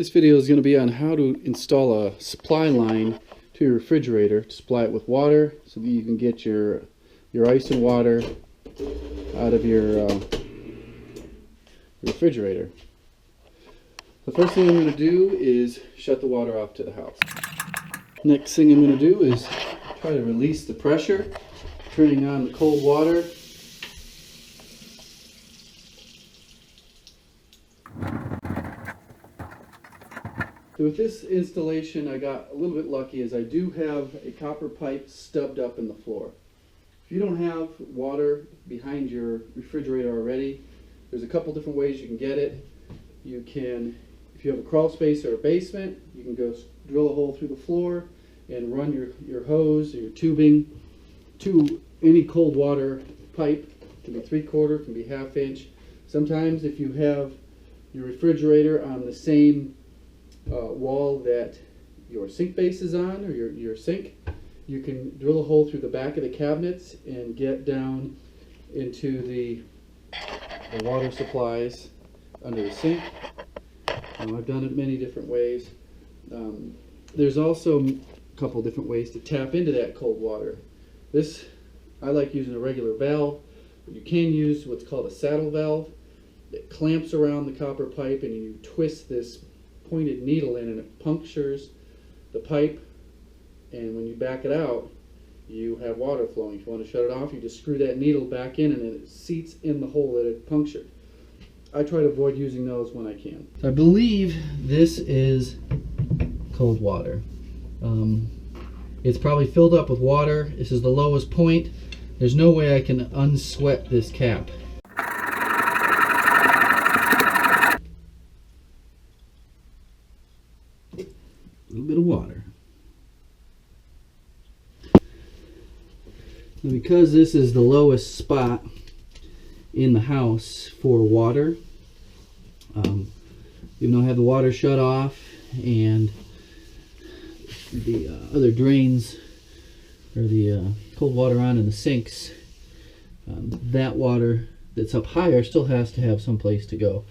This video is going to be on how to install a supply line to your refrigerator to supply it with water so that you can get your ice and water out of your refrigerator. The first thing I'm going to do is shut the water off to the house. Next thing I'm going to do is try to release the pressure, turning on the cold water. With this installation, I got a little bit lucky as I do have a copper pipe stubbed up in the floor. If you don't have water behind your refrigerator already, there's a couple different ways you can get it. You can, if you have a crawl space or a basement, you can go drill a hole through the floor and run your hose or your tubing to any cold water pipe. It can be 3/4, can be 1/2 inch. Sometimes if you have your refrigerator on the same wall that your sink base is on, or your sink, you can drill a hole through the back of the cabinets and get down into the water supplies under the sink. I've done it many different ways. There's also a couple different ways to tap into that cold water. I like using a regular valve, but you can use what's called a saddle valve. It clamps around the copper pipe and you twist this pointed needle in and it punctures the pipe, and when you back it out you have water flowing. If you want to shut it off, you just screw that needle back in and it seats in the hole that it punctured. I try to avoid using those when I can. So I believe this is cold water. It's probably filled up with water. This is the lowest point. There's no way I can unsweat this cap. A little bit of water. Now, because this is the lowest spot in the house for water, even though I have the water shut off and the other drains or the cold water on in the sinks, that water that's up higher still has to have some place to go.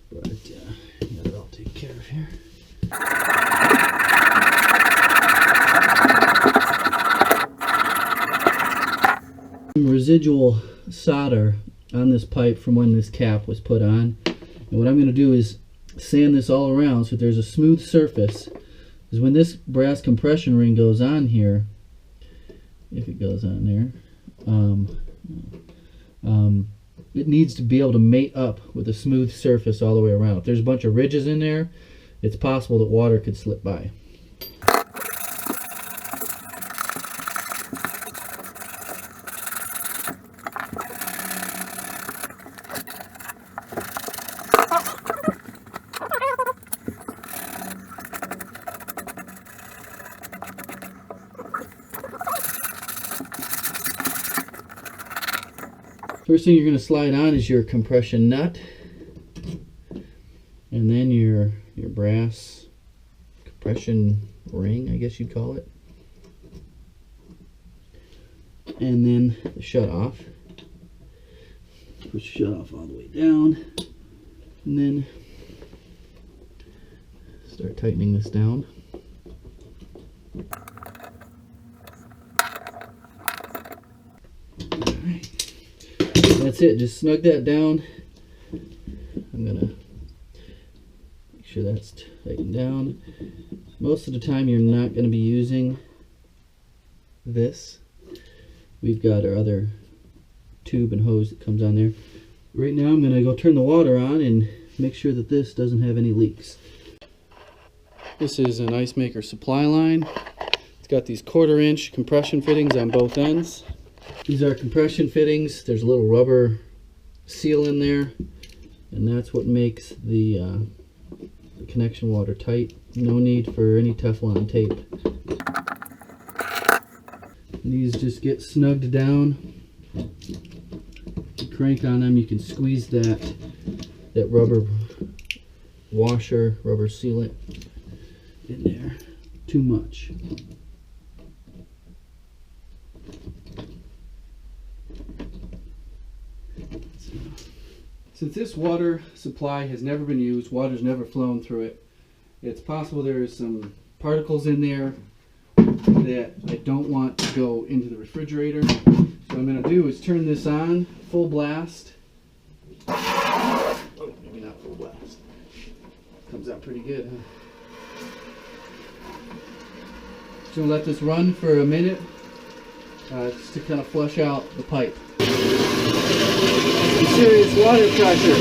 But got it all taken care of here. Residual solder on this pipe from when this cap was put on, and what I'm going to do is sand this all around so that there's a smooth surface, because when this brass compression ring goes on here, if it goes on there, it needs to be able to mate up with a smooth surface all the way around. If there's a bunch of ridges in there, it's possible that water could slip by. First thing you're going to slide on is your compression nut, and then your brass compression ring, I guess you'd call it, and then the shut off. Push the shut off all the way down, and then start tightening this down. That's it, just snug that down. I'm gonna make sure that's tightened down. Most of the time you're not gonna be using this. We've got our other tube and hose that comes on there. Right now I'm gonna go turn the water on and make sure that this doesn't have any leaks. This is an ice maker supply line. It's got these 1/4 inch compression fittings on both ends. These are compression fittings. There's a little rubber seal in there, and that's what makes the connection watertight. No need for any Teflon tape. And these just get snugged down. You crank on them, you can squeeze that rubber washer, rubber sealant in there too much. Since this water supply has never been used, water's never flown through it, It's possible there's some particles in there that I don't want to go into the refrigerator. So what I'm going to do is turn this on, full blast. Oh, maybe not full blast. Comes out pretty good, huh? Just going to let this run for a minute just to kind of flush out the pipe. Some serious water pressure.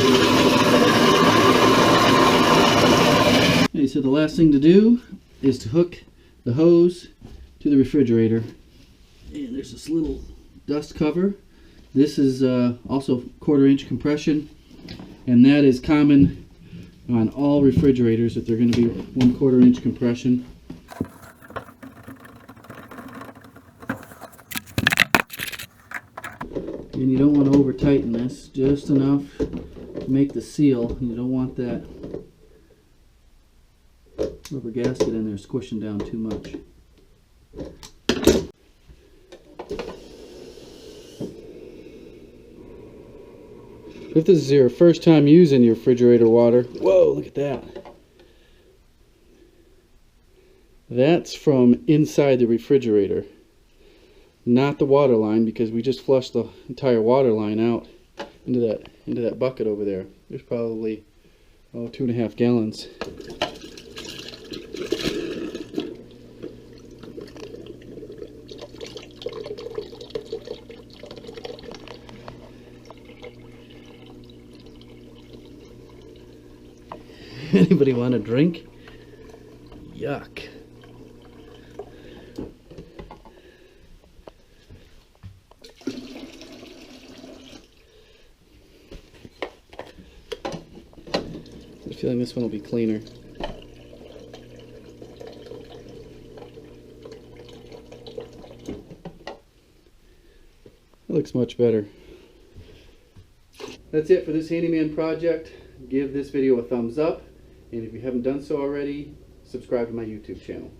Okay, so the last thing to do is to hook the hose to the refrigerator. And there's this little dust cover. This is also 1/4 inch compression, and that is common on all refrigerators, that they're going to be 1/4 inch compression. And you don't want to over tighten this, just enough to make the seal. You don't want that rubber gasket in there squishing down too much. If this is your first time using your refrigerator water, whoa, look at that. That's from inside the refrigerator, not the water line, because we just flushed the entire water line out into that bucket over there. There's probably 2.5 gallons. Anybody want a drink? Yuck. I have a feeling this one will be cleaner. That looks much better. That's it for this Handyman project. Give this video a thumbs up, and if you haven't done so already, subscribe to my YouTube channel.